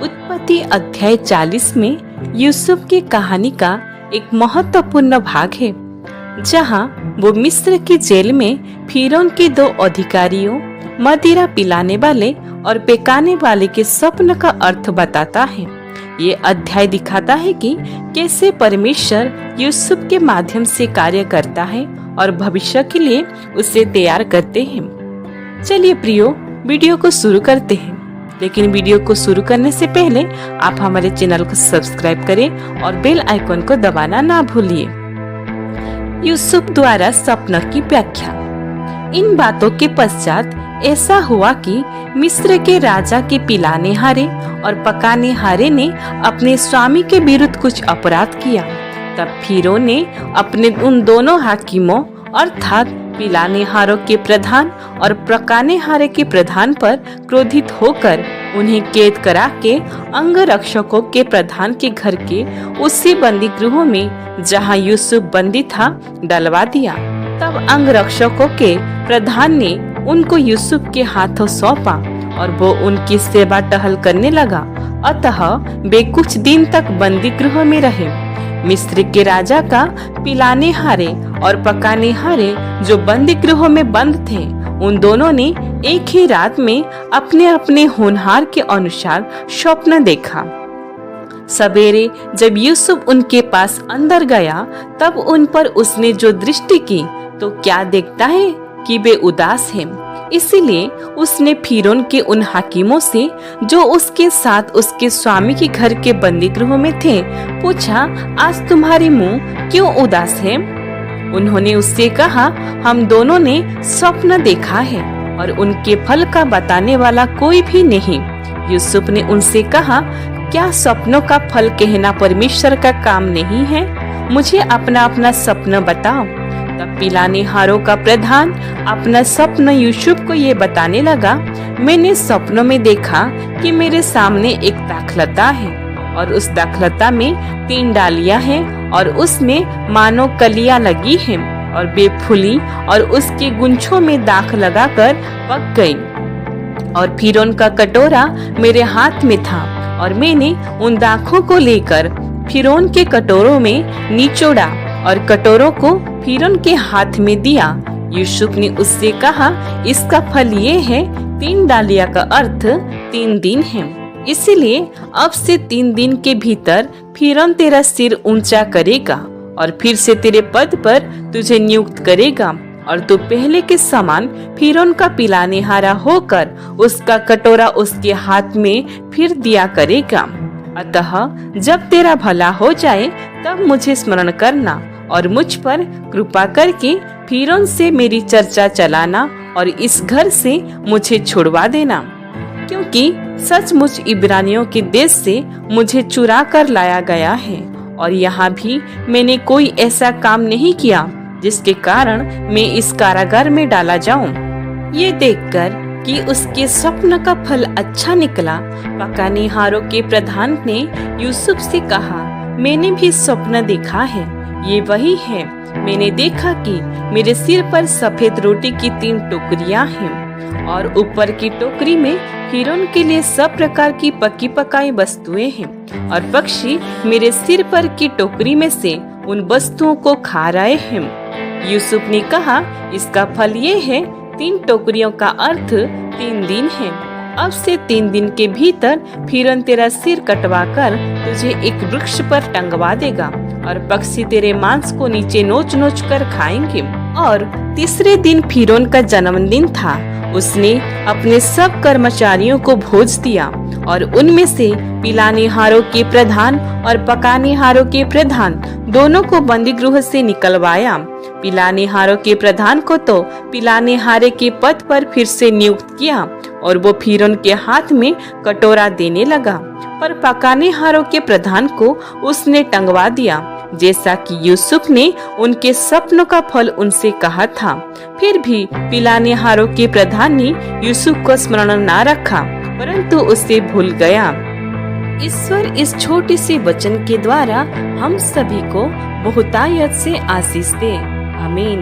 उत्पत्ति अध्याय 40 में यूसुफ की कहानी का एक महत्वपूर्ण भाग है, जहां वो मिस्र की जेल में फिरौन के दो अधिकारियों, मदिरा पिलाने वाले और बेकाने वाले के स्वप्न का अर्थ बताता है। ये अध्याय दिखाता है कि कैसे परमेश्वर यूसुफ के माध्यम से कार्य करता है और भविष्य के लिए उसे तैयार करते हैं। चलिए प्रियो, वीडियो को शुरू करते हैं। लेकिन वीडियो को शुरू करने से पहले आप हमारे चैनल को सब्सक्राइब करें और बेल आइकन को दबाना ना भूलिए। यूसुफ द्वारा सपना की व्याख्या। इन बातों के पश्चात ऐसा हुआ कि मिस्र के राजा के पिलाने हारे और पकाने हारे ने अपने स्वामी के विरुद्ध कुछ अपराध किया। तब फिरौन ने अपने उन दोनों हाकिमों अर्थात पिलाने हारों के प्रधान और पकाने हारे के प्रधान पर क्रोधित होकर उन्हें कैद करा के अंगरक्षकों के प्रधान के घर के उसी बंदी गृह में जहां यूसुफ बंदी था डलवा दिया। तब अंगरक्षकों के प्रधान ने उनको यूसुफ के हाथों सौंपा और वो उनकी सेवा टहल करने लगा। अतः वे कुछ दिन तक बंदी गृह में रहे। मिस्र के राजा का पिलाने हारे और पकाने हारे जो बंदी गृह में बंद थे, उन दोनों ने एक ही रात में अपने अपने होनहार के अनुसार स्वप्न देखा। सवेरे जब यूसुफ उनके पास अंदर गया, तब उन पर उसने जो दृष्टि की तो क्या देखता है कि वे उदास हैं। इसीलिए उसने फिरौन के उन हाकिमों से जो उसके साथ उसके स्वामी के घर के बंदी गृह में थे पूछा, आज तुम्हारे मुंह क्यों उदास है? उन्होंने उससे कहा, हम दोनों ने स्वप्न देखा है और उनके फल का बताने वाला कोई भी नहीं। यूसुफ ने उनसे कहा, क्या स्वप्नों का फल कहना परमेश्वर का काम नहीं है? मुझे अपना अपना स्वप्न बताओ। तब पिलाने हारों का प्रधान अपना स्वप्न यूसुफ को ये बताने लगा, मैंने स्वप्नों में देखा कि मेरे सामने एक दाखलता है और उस दाखलता में 3 डालियां हैं और उसमें मानो कलियां लगी हैं और वे फूली और उसके गुंछों में दाख लगाकर पक गई। और फिरौन का कटोरा मेरे हाथ में था और मैंने उन दाखों को लेकर फिरौन के कटोरों में निचोड़ा और कटोरों को फिरौन के हाथ में दिया। यूसुफ ने उससे कहा, इसका फल ये है, 3 डालियां का अर्थ 3 दिन है। इसीलिए अब से 3 दिन के भीतर फिरौन तेरा सिर ऊंचा करेगा और फिर से तेरे पद पर तुझे नियुक्त करेगा और तू पहले के समान फिरौन का पिलाने हारा होकर उसका कटोरा उसके हाथ में फिर दिया करेगा। अतः जब तेरा भला हो जाए तब मुझे स्मरण करना और मुझ पर कृपा करके फिरौन से मेरी चर्चा चलाना और इस घर से मुझे छुड़वा देना, क्योंकि सचमुच इब्रानियों के देश से मुझे चुरा कर लाया गया है और यहाँ भी मैंने कोई ऐसा काम नहीं किया जिसके कारण मैं इस कारागार में डाला जाऊं। ये देखकर कि उसके स्वप्न का फल अच्छा निकला, पकाने हारों के प्रधान ने यूसुफ से कहा, मैंने भी स्वप्न देखा है, ये वही है। मैंने देखा कि मेरे सिर पर सफेद रोटी की 3 टोकरियां हैं और ऊपर की टोकरी में फिरौन के लिए सब प्रकार की पकी पकाई वस्तुएं हैं और पक्षी मेरे सिर पर की टोकरी में से उन वस्तुओं को खा रहे हैं। यूसुफ ने कहा, इसका फल ये है, 3 टोकरियों का अर्थ 3 दिन है। अब से 3 दिन के भीतर फिरौन तेरा सिर कटवा कर तुझे एक वृक्ष पर टंगवा देगा और पक्षी तेरे मांस को नीचे नोच नोच कर खाएंगे। और तीसरे दिन फिरौन का जन्मदिन था। उसने अपने सब कर्मचारियों को भोज दिया और उनमें से पिलाने हारों के प्रधान और पकाने हारों के प्रधान दोनों को बंदी गृह से निकलवाया। पिलाने हारों के प्रधान को तो पिलाने हारे के पद पर फिर से नियुक्त किया और वो फिरौन के हाथ में कटोरा देने लगा, पर पकाने हारों के प्रधान को उसने टंगवा दिया, जैसा कि यूसुफ ने उनके स्वप्नों का फल उनसे कहा था। फिर भी पिलाने हारों के प्रधान ने यूसुफ को स्मरण न रखा, परंतु उसे भूल गया। ईश्वर इस छोटी सी वचन के द्वारा हम सभी को बहुतायत से आशीष दे। आमीन।